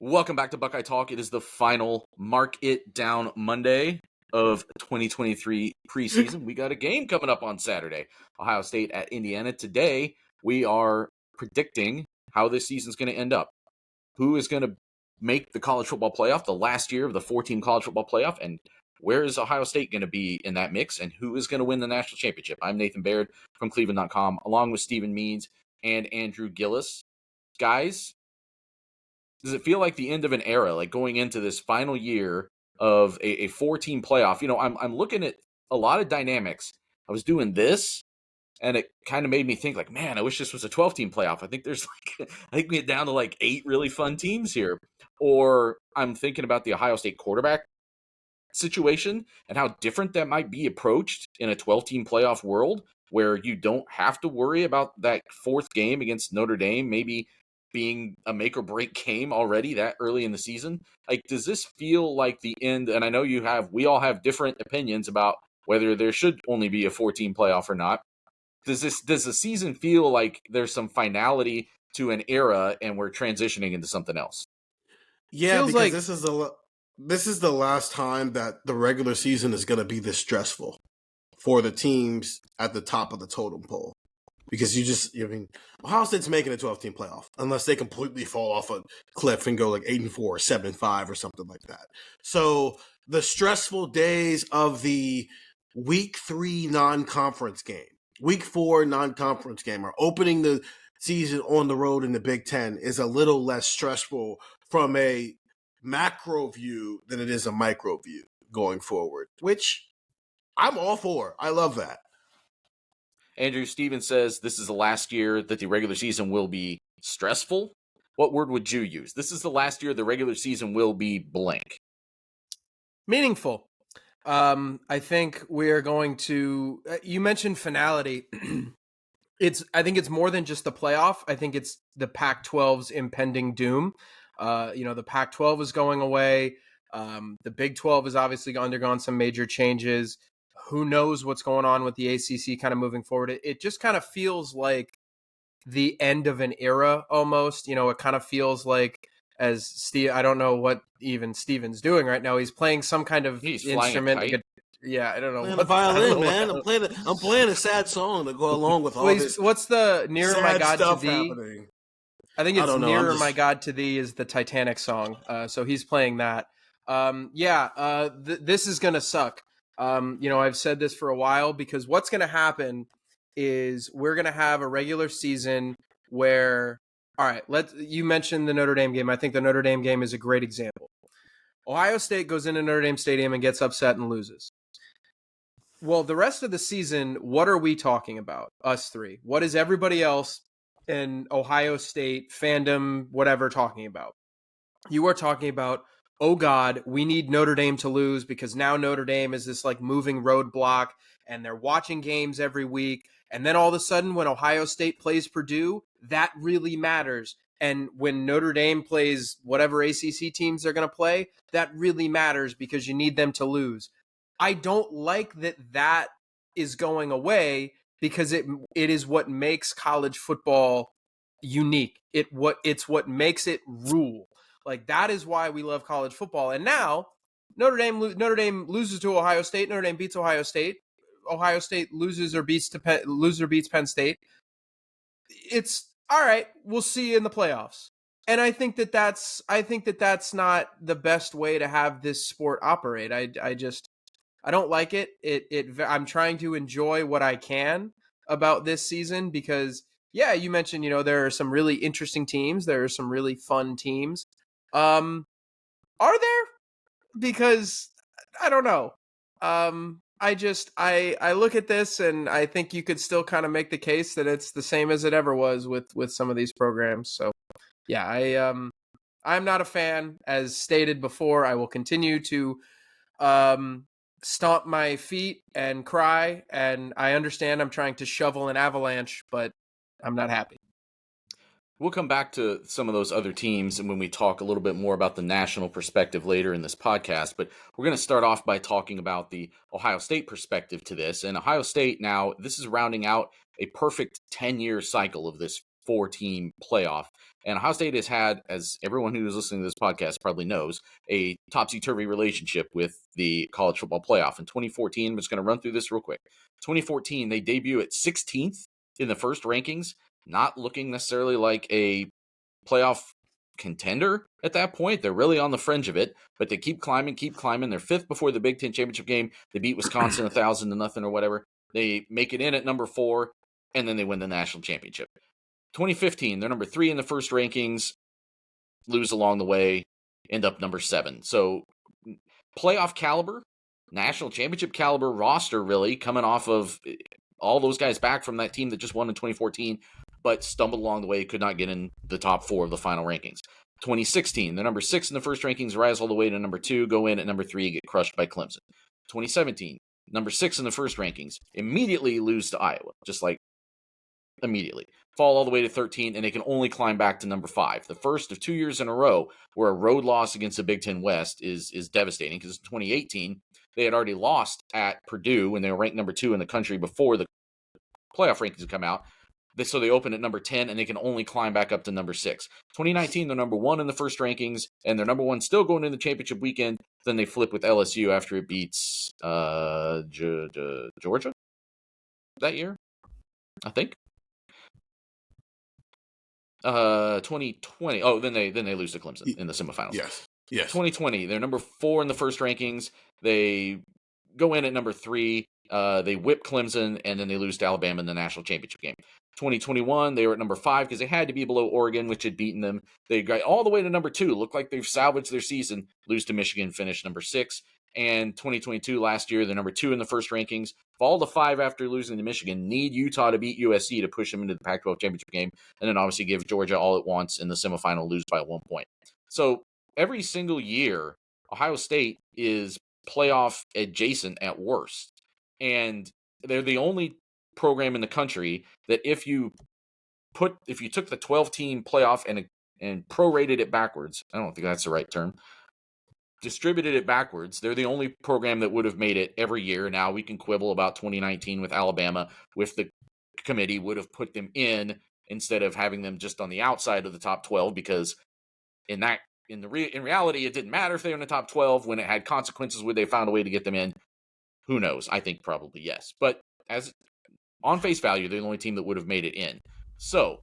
Welcome back to Buckeye Talk. It is the final Mark It Down Monday of 2023 preseason. We got a game coming up on Saturday. Ohio State at Indiana. Today, we are predicting how this season's going to end up. Who is going to make the college football playoff, the last year of the 14 college football playoff, and where is Ohio State going to be in that mix, and who is going to win the national championship? I'm Nathan Baird from cleveland.com, along with Stephen Means and Andrew Gillis. Guys, does it feel like the end of an era, like going into this final year of a 4-team playoff? You know, I'm looking at a lot of dynamics. I was doing this, and it kind of made me think, like, man, I wish this was a 12-team playoff. I think we get down to like 8 really fun teams here. Or I'm thinking about the Ohio State quarterback situation and how different that might be approached in a 12-team playoff world, where you don't have to worry about that 4th game against Notre Dame maybe being a make or break game already that early in the season. Like, does this feel like the end? And I know we all have different opinions about whether there should only be a 14 playoff or not. Does the season feel like there's some finality to an era and we're transitioning into something else? Yeah, Feels because like this is the last time that the regular season is going to be this stressful for the teams at the top of the totem pole. Because Ohio State's making a 12-team playoff unless they completely fall off a cliff and go like 8-4 or 7-5 or something like that. So the stressful days of the week 3 non-conference game, week 4 non-conference game, or opening the season on the road in the Big Ten is a little less stressful from a macro view than it is a micro view going forward, which I'm all for. I love that. Andrew Stevens says this is the last year that the regular season will be stressful. What word would you use? This is the last year the regular season will be blank. Meaningful. I think we are going to. You mentioned finality. I think it's more than just the playoff. I think it's the Pac-12's impending doom. The Pac-12 is going away. The Big 12 has obviously undergone some major changes. Who knows what's going on with the ACC kind of moving forward? It just kind of feels like the end of an era almost. You know, it kind of feels like, as Steve, I don't know what even Steven's doing right now. He's playing some kind of instrument. Yeah, I don't know. Playing the violin, man. I'm playing a sad song to go along with all this. What's the Nearer My God to Thee? Happening. I think it's Nearer My God to Thee is the Titanic song. So he's playing that. This is going to suck. I've said this for a while, because what's going to happen is we're going to have a regular season where, all right, you mentioned the Notre Dame game. I think the Notre Dame game is a great example. Ohio State goes into Notre Dame Stadium and gets upset and loses. Well, the rest of the season, what are we talking about? Us three. What is everybody else in Ohio State fandom, whatever, talking about? You are talking about, oh God, we need Notre Dame to lose because now Notre Dame is this like moving roadblock and they're watching games every week. And then all of a sudden when Ohio State plays Purdue, that really matters. And when Notre Dame plays whatever ACC teams they're going to play, that really matters because you need them to lose. I don't like that is going away, because it is what makes college football unique. It's what makes it rule. Like, that is why we love college football. And now Notre Dame loses to Ohio State. Notre Dame beats Ohio State. Ohio State loses or beats Penn State. It's all right. We'll see you in the playoffs. And I think that's not the best way to have this sport operate. I don't like it. I'm trying to enjoy what I can about this season, because yeah, you mentioned, there are some really interesting teams. There are some really fun teams. Are there? Because I don't know. I look at this and I think you could still kind of make the case that it's the same as it ever was with some of these programs. So yeah, I'm not a fan. As stated before, I will continue to stomp my feet and cry, and I understand I'm trying to shovel an avalanche, but I'm not happy. We'll come back to some of those other teams and when we talk a little bit more about the national perspective later in this podcast, but we're going to start off by talking about the Ohio State perspective to this. And Ohio State now, this is rounding out a perfect 10-year cycle of this 4-team playoff. And Ohio State has had, as everyone who is listening to this podcast probably knows, a topsy-turvy relationship with the college football playoff. In 2014, I'm just going to run through this real quick. 2014, they debut at 16th in the first rankings, not looking necessarily like a playoff contender at that point. They're really on the fringe of it, but they keep climbing. They're 5th before the Big Ten championship game. They beat Wisconsin 1,000-0 or whatever. They make it in at number 4, and then they win the national championship. 2015, they're number 3 in the first rankings, lose along the way, end up number 7. So playoff caliber, national championship caliber roster, really, coming off of all those guys back from that team that just won in 2014, but stumbled along the way, could not get in the top 4 of the final rankings. 2016, they're number 6 in the first rankings, rise all the way to number 2, go in at number 3, get crushed by Clemson. 2017, number 6 in the first rankings, immediately lose to Iowa, just like immediately. Fall all the way to 13, and they can only climb back to number 5. The first of 2 years in a row where a road loss against the Big Ten West is devastating, because in 2018, they had already lost at Purdue when they were ranked number 2 in the country before the playoff rankings had come out. So they open at number 10, and they can only climb back up to number 6. 2019, they're number 1 in the first rankings, and they're number 1 still going into the championship weekend. Then they flip with LSU after it beats Georgia that year, I think. 2020. Oh, then they lose to Clemson in the semifinals. Yes. 2020, they're number 4 in the first rankings. They go in at number 3. They whip Clemson, and then they lose to Alabama in the national championship game. 2021, they were at number 5 because they had to be below Oregon, which had beaten them. They got all the way to number 2. Look like they've salvaged their season. Lose to Michigan, finish number 6. And 2022, last year, they're number 2 in the first rankings. Fall to 5 after losing to Michigan. Need Utah to beat USC to push them into the Pac-12 championship game. And then obviously give Georgia all it wants in the semifinal, lose by 1 point. So every single year, Ohio State is playoff adjacent at worst. And they're the only program in the country that if you took the 12-team playoff and prorated it backwards, I don't think that's the right term, distributed it backwards, they're the only program that would have made it every year. Now we can quibble about 2019 with Alabama, with the committee would have put them in instead of having them just on the outside of the top 12, because in reality, it didn't matter if they were in the top 12. When it had consequences, would they found a way to get them in? Who knows? I think probably yes. But as on face value, they're the only team that would have made it in. So,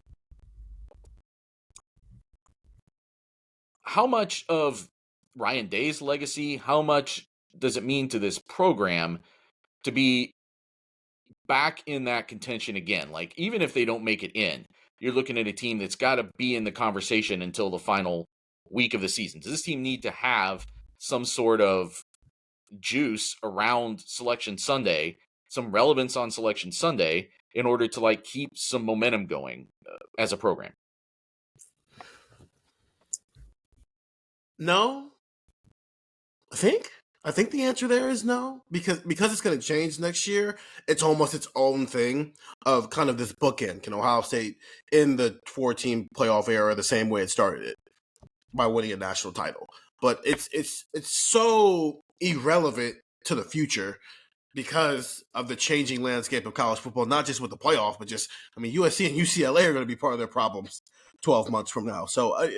how much of Ryan Day's legacy, how much does it mean to this program to be back in that contention again? Like, even if they don't make it in, you're looking at a team that's got to be in the conversation until the final week of the season. Does this team need to have some sort of juice around Selection Sunday, some relevance on Selection Sunday, in order to keep some momentum going as a program? No. I think the answer there is no, because it's going to change next year. It's almost its own thing of kind of this bookend. Can Ohio State in the 4-team playoff era the same way it started it, by winning a national title? But it's so irrelevant to the future because of the changing landscape of college football, not just with the playoff, but just, USC and UCLA are going to be part of their problems 12 months from now. So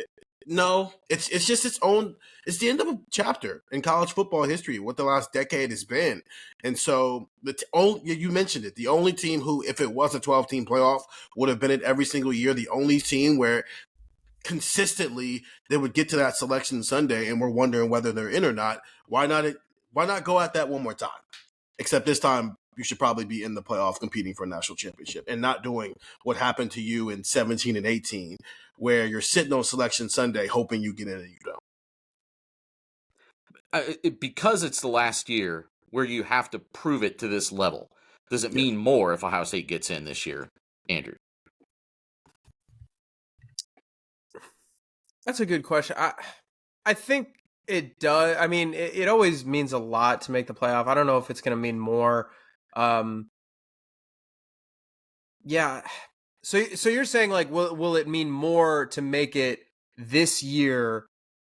no, it's just its own. It's the end of a chapter in college football history, what the last decade has been. And so you mentioned it, the only team who, if it was a 12-team playoff, would have been it every single year. The only team where consistently they would get to that Selection Sunday and we're wondering whether they're in or not. Why not go at that one more time? Except this time you should probably be in the playoff competing for a national championship and not doing what happened to you in 17 and 18, where you're sitting on Selection Sunday hoping you get in and you don't. Because it's the last year where you have to prove it to this level, does it mean more if Ohio State gets in this year, Andrew? That's a good question. I think it does. It always means a lot to make the playoff. I don't know if it's going to mean more. Yeah. So you're saying will it mean more to make it this year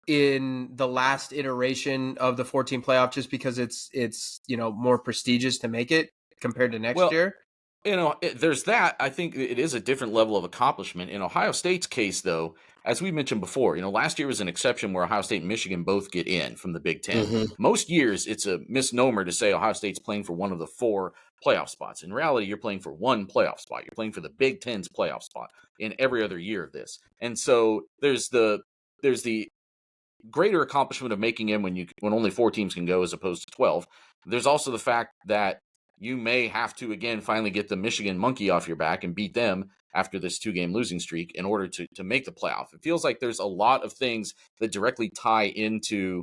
in the last iteration of the 14 playoff, just because it's more prestigious to make it compared to next year? there's that. I think it is a different level of accomplishment. In Ohio State's case, though, as we mentioned before, last year was an exception where Ohio State and Michigan both get in from the Big Ten. Mm-hmm. Most years, it's a misnomer to say Ohio State's playing for one of the 4 playoff spots. In reality, you're playing for one playoff spot. You're playing for the Big Ten's playoff spot in every other year of this. And so there's the greater accomplishment of making in when only 4 teams can go as opposed to 12. There's also the fact that you may have to again finally get the Michigan monkey off your back and beat them after this 2-game losing streak in order to make the playoff. It feels like there's a lot of things that directly tie into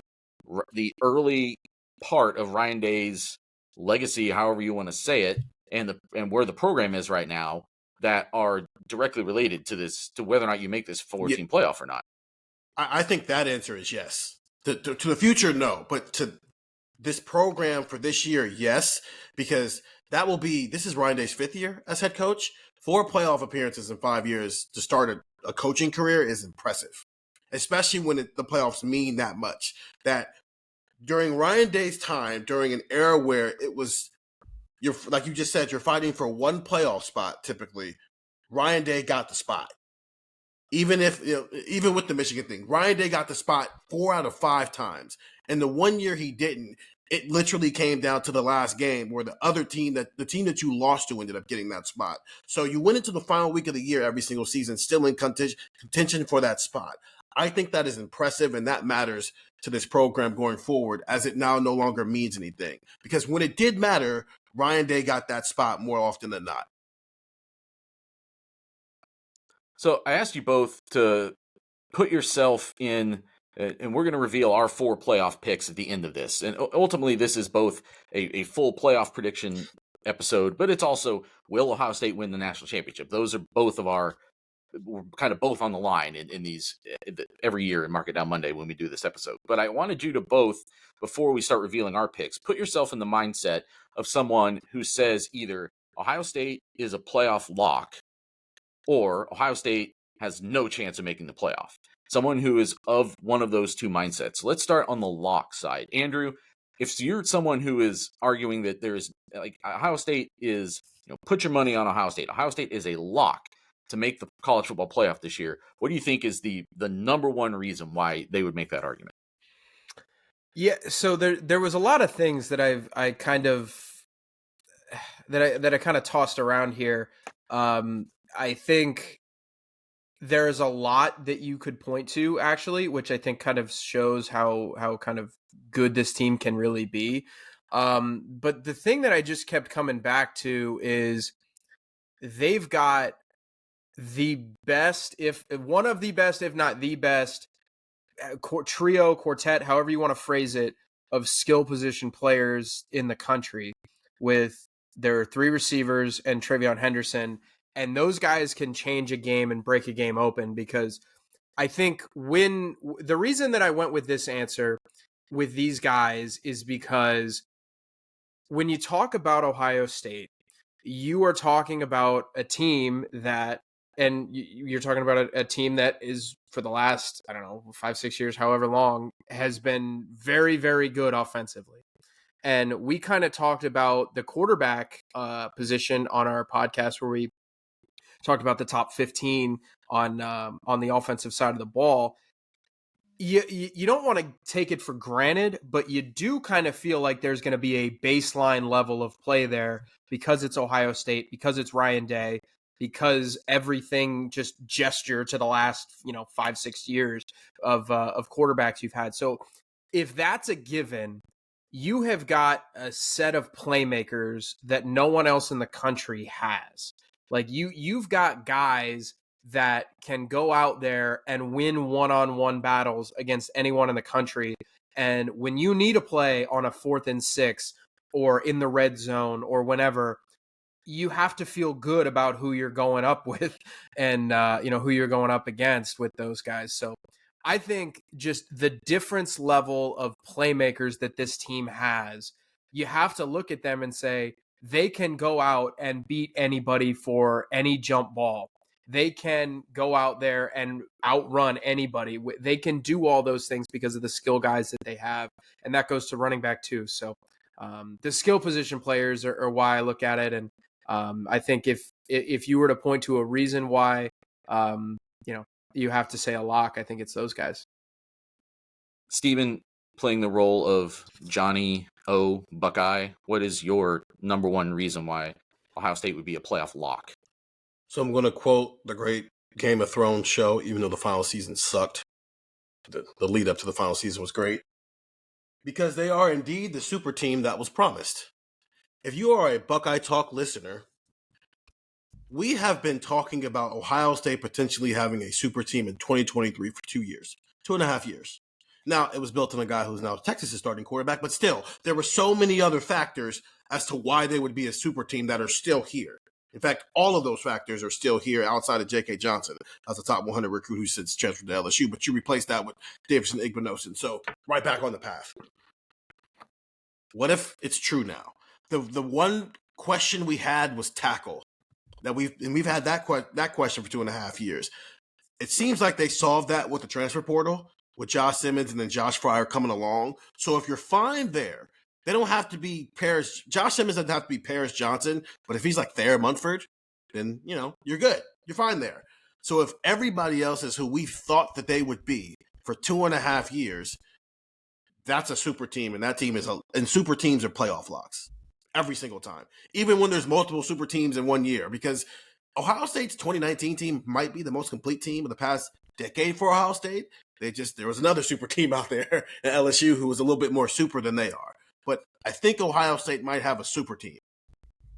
the early part of Ryan Day's legacy, however you want to say it, and where the program is right now, that are directly related to whether or not you make this 4-team playoff or not. I think that answer is yes. To the future, no. But to this program for this year, yes, because this is Ryan Day's 5th year as head coach. 4 playoff appearances in 5 years to start a coaching career is impressive, especially when the playoffs mean that much. That during Ryan Day's time, during an era where it was, like you just said, you're fighting for one playoff spot typically, Ryan Day got the spot. Even with the Michigan thing, Ryan Day got the spot 4 out of 5 times. And the one year he didn't, it literally came down to the last game where the team that you lost to ended up getting that spot. So you went into the final week of the year every single season still in contention for that spot. I think that is impressive, and that matters to this program going forward, as it now no longer means anything. Because when it did matter, Ryan Day got that spot more often than not. So I asked you both to put yourself in, and we're going to reveal our 4 playoff picks at the end of this. And ultimately, this is both a full playoff prediction episode, but it's also, will Ohio State win the national championship? Those are both of we're kind of both on the line in these every year in Mark It Down Monday when we do this episode. But I wanted you to both, before we start revealing our picks, put yourself in the mindset of someone who says either Ohio State is a playoff lock or Ohio State has no chance of making the playoff. Someone who is of one of those 2 mindsets. Let's start on the lock side. Andrew, if you're someone who is arguing that there's, like, Ohio State is, put your money on Ohio State. Ohio State is a lock to make the college football playoff this year. What do you think is the number one reason why they would make that argument? Yeah, so there was a lot of things that I kind of tossed around here. I think there's a lot that you could point to, actually, which I think kind of shows how kind of good this team can really be. But the thing that I just kept coming back to is they've got the best, if one of the best, if not the best, quartet, however you want to phrase it, of skill position players in the country, with their 3 receivers and Travion Henderson. And those guys can change a game and break a game open, because I think the reason that I went with this answer with these guys is because when you talk about Ohio State, you are talking about a team that, and you're talking about a team that is, for the last, 5-6 years, however long, has been very, very good offensively. And we kind of talked about the quarterback position on our podcast, where we talked about the top 15 on the offensive side of the ball. You don't want to take it for granted, but you do kind of feel like there's going to be a baseline level of play there, because it's Ohio State, because it's Ryan Day, because everything just gesture to the last 5-6 years of quarterbacks you've had. So if that's a given, you have got a set of playmakers that no one else in the country has. Like you've got guys that can go out there and win one-on-one battles against anyone in the country. And when you need a play on a 4th and 6 or in the red zone or whenever, you have to feel good about who you're going up with and who you're going up against with those guys. So I think just the difference level of playmakers that this team has, you have to look at them and say, they can go out and beat anybody for any jump ball. They can go out there and outrun anybody. They can do all those things because of the skill guys that they have. And that goes to running back too. So the skill position players are why I look at it. And I think if you were to point to a reason why, you have to say a lock, I think it's those guys. Steven, playing the role of Johnny O. Buckeye, what is your number one reason why Ohio State would be a playoff lock? So I'm going to quote the great Game of Thrones show, even though the final season sucked. The lead up to the final season was great. Because they are indeed the super team that was promised. If you are a Buckeye Talk listener, we have been talking about Ohio State potentially having a super team in 2023 for 2 years, 2.5 years. Now, it was built on a guy who's now Texas' starting quarterback, but still, there were so many other factors as to why they would be a super team that are still here. In fact, all of those factors are still here outside of J.K. Johnson as a top 100 recruit who since transferred to LSU, but you replace that with Davidson Igbinosun. So, right back on the path. What if it's true now? The one question we had was tackle. We've had that question for 2.5 years. It seems like they solved that with the transfer portal, with Josh Simmons and then Josh Fryer coming along. So if you're fine there, they don't have to be Paris. Josh Simmons doesn't have to be Paris Johnson, but if he's like Thayer Munford, then you're good. You're fine there. So if everybody else is who we thought that they would be for 2.5 years, that's a super team, and that team and super teams are playoff locks every single time, even when there's multiple super teams in 1 year, because Ohio State's 2019 team might be the most complete team of the past decade for Ohio State. There was another super team out there at LSU who was a little bit more super than they are. But I think Ohio State might have a super team.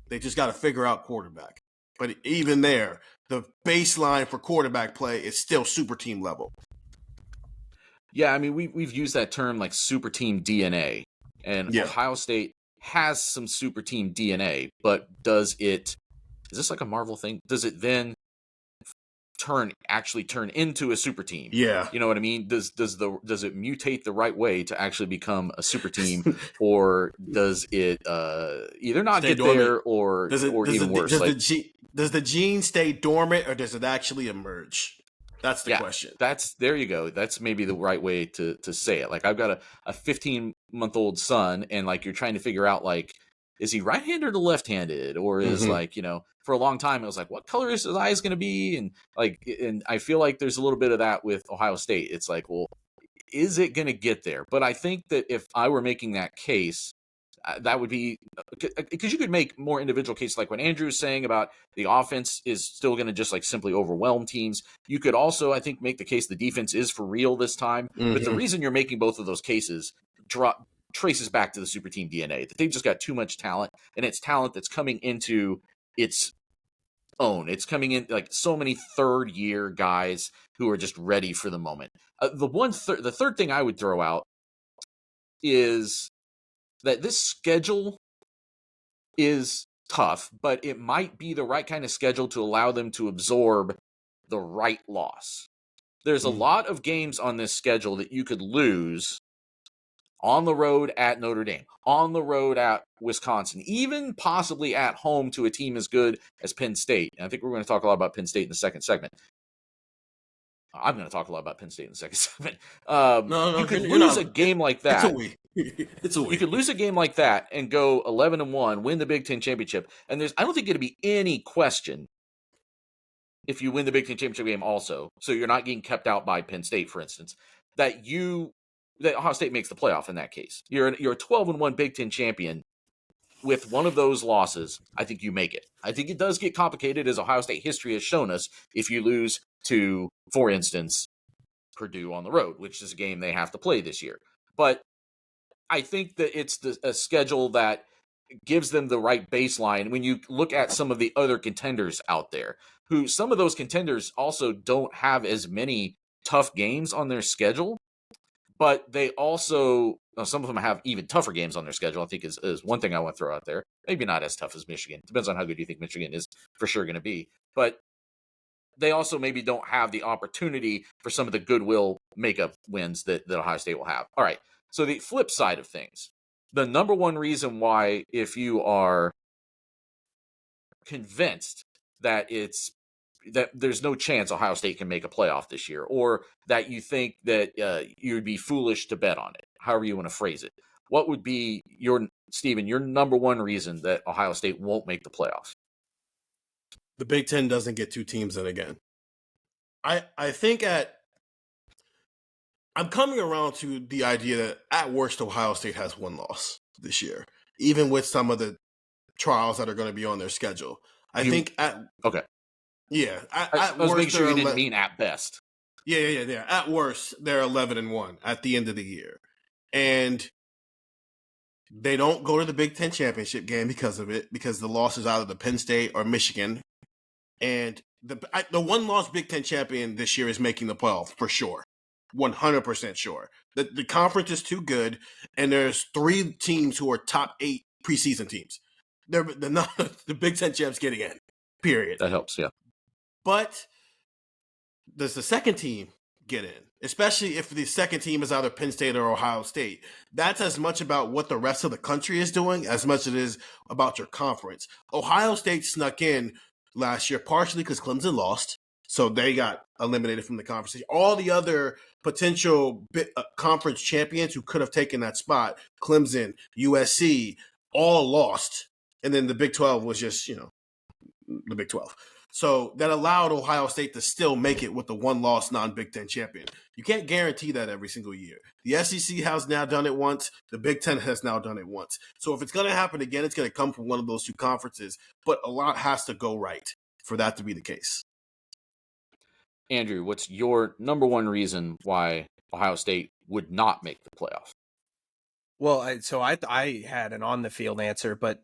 They just got to figure out quarterback. But even there, the baseline for quarterback play is still super team level. Yeah, I mean, we've used that term like super team DNA, and Ohio State has some super team DNA, but is this like a Marvel thing? Does it then actually turn into a super team? Yeah. You know what I mean? Does it mutate the right way to actually become a super team, or does it either not get there or even worse? Does the gene stay dormant, or does it actually emerge? That's the question. There you go. That's maybe the right way to say it. Like, I've got a 15-month-old son, and like, you're trying to figure out, like, is he right-handed or left-handed? Or is like, for a long time, it was like, what color is his eyes going to be? And I feel like there's a little bit of that with Ohio State. It's like, well, is it going to get there? But I think that if I were making that case, that would be because you could make more individual cases, like what Andrew was saying about the offense is still going to just like simply overwhelm teams. You could also, I think, make the case the defense is for real this time. But the reason you're making both of those cases traces back to the super team DNA, that they've just got too much talent, and it's talent that's coming into its own. It's coming in like so many third year guys who are just ready for the moment. The third thing I would throw out is that this schedule is tough, but it might be the right kind of schedule to allow them to absorb the right loss. There's a lot of games on this schedule that you could lose on the road at Notre Dame, on the road at Wisconsin, even possibly at home to a team as good as Penn State. And I think we're going to talk a lot about Penn State in the second segment. I'm going to talk a lot about Penn State in the second segment. You could lose a game like that. It's a week. You could lose a game like that and go 11-1, win the Big Ten championship. And I don't think it'd be any question if you win the Big Ten championship game also, so you're not getting kept out by Penn State, for instance, that Ohio State makes the playoff in that case. You're a 12-1 Big Ten champion. With one of those losses, I think you make it. I think it does get complicated, as Ohio State history has shown us, if you lose to, for instance, Purdue on the road, which is a game they have to play this year. But I think that it's a schedule that gives them the right baseline when you look at some of the other contenders out there, who some of those contenders also don't have as many tough games on their schedule, but they also, some of them have even tougher games on their schedule, I think is one thing I want to throw out there. Maybe not as tough as Michigan. Depends on how good you think Michigan is for sure going to be. But they also maybe don't have the opportunity for some of the goodwill makeup wins that Ohio State will have. All right. So the flip side of things, the number one reason why, if you are convinced that there's no chance Ohio State can make a playoff this year, or that you think that you'd be foolish to bet on it, however you want to phrase it, what would be your number one reason that Ohio State won't make the playoffs? the Big Ten doesn't get 2 teams in again. I think I'm coming around to the idea that at worst Ohio State has 1 loss this year, even with some of the trials that are going to be on their schedule. I think at okay. Yeah, I was making sure you didn't mean at best. Yeah. At worst, they're 11-1 at the end of the year, and they don't go to the Big Ten championship game because of it, because the loss is either the Penn State or Michigan, and the 1-loss Big Ten champion this year is making the playoff for sure, 100% sure. The conference is too good, and there's 3 teams who are top 8 preseason teams. They're not the Big Ten champs getting in. Period. That helps, yeah. But does the second team get in? Especially if the second team is either Penn State or Ohio State. That's as much about what the rest of the country is doing as much as it is about your conference. Ohio State snuck in last year partially because Clemson lost, so they got eliminated from the conference. All the other potential conference champions who could have taken that spot, Clemson, USC, all lost. And then the Big 12 was just, the Big 12. So that allowed Ohio State to still make it with the 1-loss non-Big Ten champion. You can't guarantee that every single year. The SEC has now done it once. The Big Ten has now done it once. So if it's going to happen again, it's going to come from one of those 2 conferences. But a lot has to go right for that to be the case. Andrew, what's your number one reason why Ohio State would not make the playoff? Well, I had an on the field answer, but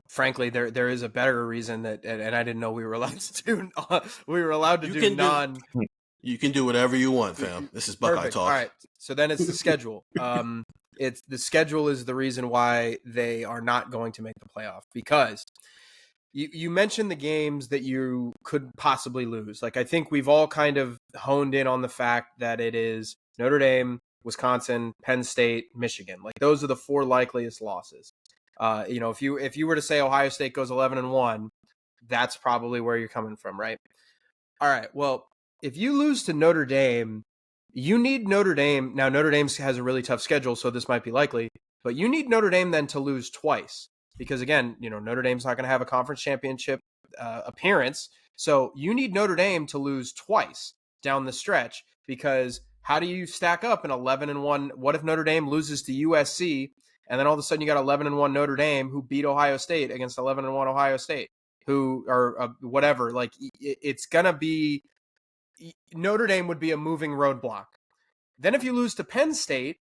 frankly, there is a better reason that, and I didn't know we were allowed to do. You can do whatever you want, fam. This is Buckeye Perfect. talk. All right, so then it's the schedule. It's the schedule is the reason why they are not going to make the playoff, because you mentioned the games that you could possibly lose. Like, I think we've all kind of honed in on the fact that it is Notre Dame, Wisconsin, Penn State, Michigan. Like, those are the 4 likeliest losses. If you were to say Ohio State goes 11-1, that's probably where you're coming from, right? All right. Well, if you lose to Notre Dame, you need Notre Dame. Now, Notre Dame has a really tough schedule, so this might be likely, but you need Notre Dame then to lose twice, because again, Notre Dame's not going to have a conference championship appearance. So you need Notre Dame to lose twice down the stretch, because how do you stack up an 11-1? What if Notre Dame loses to USC, and then all of a sudden you got 11-1 Notre Dame who beat Ohio State against 11-1 Ohio State, who are whatever? Like, it's going to be, Notre Dame would be a moving roadblock. Then if you lose to Penn State,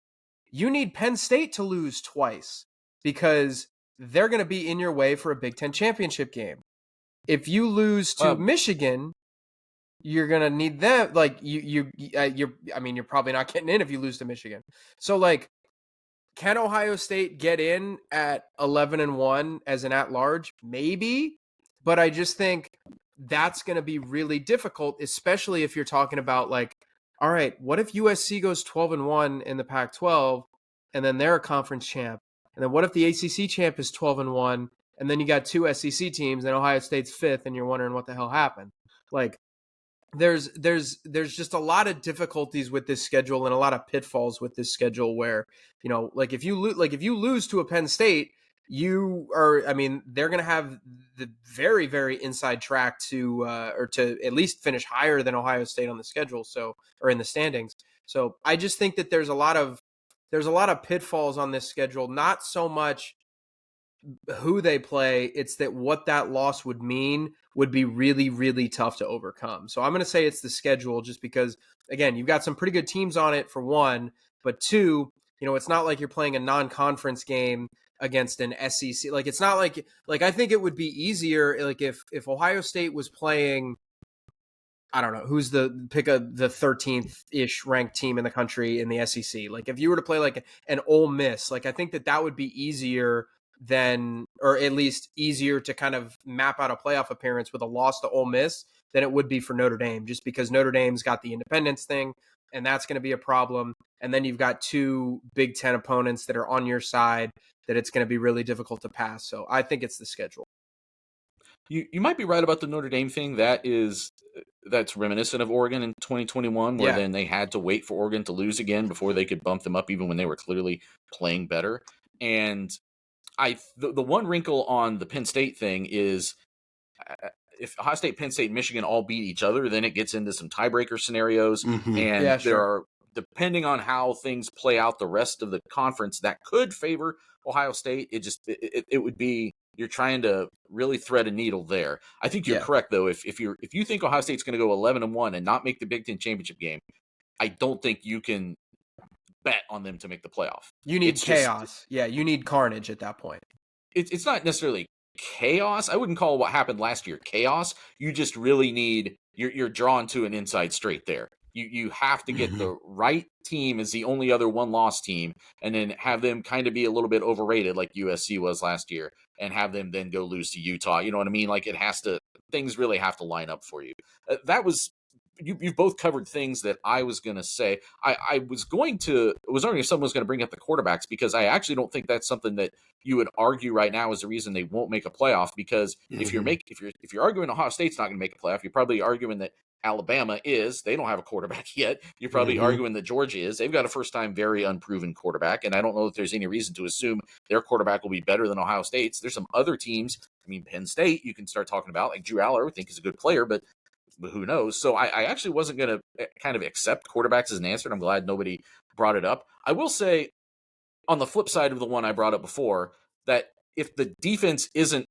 you need Penn State to lose twice, because they're going to be in your way for a Big Ten championship game. If you lose to Michigan, you're going to need them. Like, you're probably not getting in if you lose to Michigan. So, like, can Ohio State get in at 11-1 as an at-large? Maybe, but I just think that's going to be really difficult, especially if you're talking about, like, all right, what if USC goes 12-1 in the Pac-12, and then they're a conference champ? And then what if the ACC champ is 12-1, and then you got 2 SEC teams, and Ohio State's 5th, and you're wondering what the hell happened? Like, there's just a lot of difficulties with this schedule and a lot of pitfalls with this schedule where, like, if you lose to a Penn State, they're going to have the very, very inside track to at least finish higher than Ohio State on the schedule, or in the standings. So I just think that there's a lot of pitfalls on this schedule, not so much who they play, it's that what that loss would mean would be really, really tough to overcome. So I'm going to say it's the schedule, just because, again, you've got some pretty good teams on it, for one, but 2, it's not like you're playing a non-conference game against an SEC. Like, it's not like I think it would be easier, like, if Ohio State was playing, I don't know, who's the 13th-ish ranked team in the country in the SEC. Like, if you were to play like an Ole Miss, like, I think that would be easier than, or at least easier to kind of map out a playoff appearance with a loss to Ole Miss than it would be for Notre Dame, just because Notre Dame's got the independence thing, and that's going to be a problem. And then you've got 2 Big Ten opponents that are on your side that it's going to be really difficult to pass. So I think it's the schedule. You might be right about the Notre Dame thing. That's reminiscent of Oregon in 2021, where then they had to wait for Oregon to lose again before they could bump them up, even when they were clearly playing better. And the one wrinkle on the Penn State thing is, if Ohio State, Penn State, and Michigan all beat each other, then it gets into some tiebreaker scenarios. Mm-hmm. And Yeah, there sure. are, depending on how things play out the rest of the conference, that could favor Ohio State. It would be, you're trying to really thread a needle there. I think you're Yeah. correct though. If you think Ohio State's going to go 11-1 and not make the Big Ten championship game, I don't think you can bet on them to make the playoff. You need It's chaos. Yeah, you need carnage at that point. It's not necessarily chaos. I wouldn't call what happened last year chaos. You just really need, you're drawn to an inside straight there. You have to get the right team as the only other one-loss team, and then have them kind of be a little bit overrated like USC was last year, and have them then go lose to Utah. You know what I mean? Like, things really have to line up for you. That was, you've both covered things that I was going to say. I was wondering if someone was going to bring up the quarterbacks, because I actually don't think that's something that you would argue right now is the reason they won't make a playoff. Because if you're arguing Ohio State's not going to make a playoff, you're probably arguing that Alabama is. They don't have a quarterback yet. You're probably arguing that Georgia is. They've got a first-time, very unproven quarterback, and I don't know if there's any reason to assume their quarterback will be better than Ohio State's. There's some other teams. I mean, Penn State, you can start talking about, like Drew Aller, I think is a good player, but who knows? So I actually wasn't going to kind of accept quarterbacks as an answer, and I'm glad nobody brought it up. I will say, on the flip side of the one I brought up before, that if the defense isn't,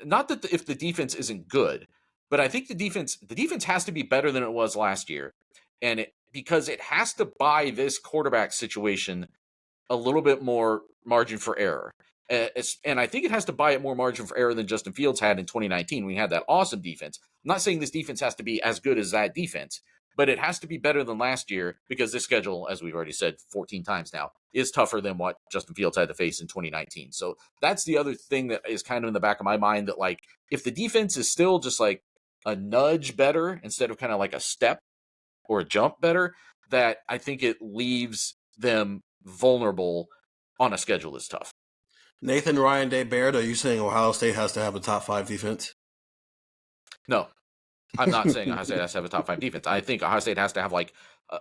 if the defense isn't good, but I think the defense has to be better than it was last year, and because it has to buy this quarterback situation a little bit more margin for error. And I think it has to buy it more margin for error than Justin Fields had in 2019. We had that awesome defense. I'm not saying this defense has to be as good as that defense, but it has to be better than last year, because this schedule, as we've already said 14 times now, is tougher than what Justin Fields had to face in 2019. So that's the other thing that is kind of in the back of my mind, that like, if the defense is still just like a nudge better instead of kind of like a step or a jump better, that I think it leaves them vulnerable on a schedule that's tough. Nathan Ryan Day Baird, are you saying Ohio State has to have a top 5 defense? No, I'm not saying Ohio State has to have a top 5 defense. I think Ohio State has to have, like,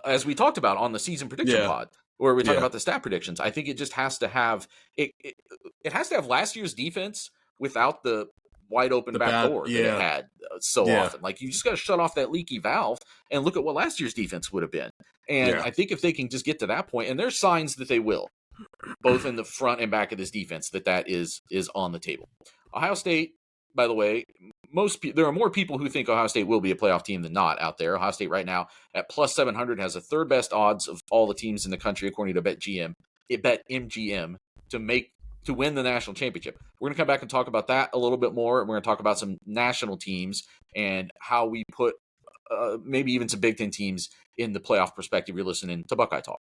as we talked about on the season prediction pod, where we talk about the stat predictions, I think it just has to have it has to have last year's defense without the wide open back door that it had so often. Like, you just got to shut off that leaky valve and look at what last year's defense would have been. And I think if they can just get to that point, and there's signs that they will, both in the front and back of this defense, that is on the table. Ohio State, by the way, there are more people who think Ohio State will be a playoff team than not out there. Ohio State right now at plus 700 has the third best odds of all the teams in the country, according to BetMGM, to win the national championship. We're going to come back and talk about that a little bit more, and we're going to talk about some national teams and how we put maybe even some Big Ten teams in the playoff perspective. You're listening to Buckeye Talk.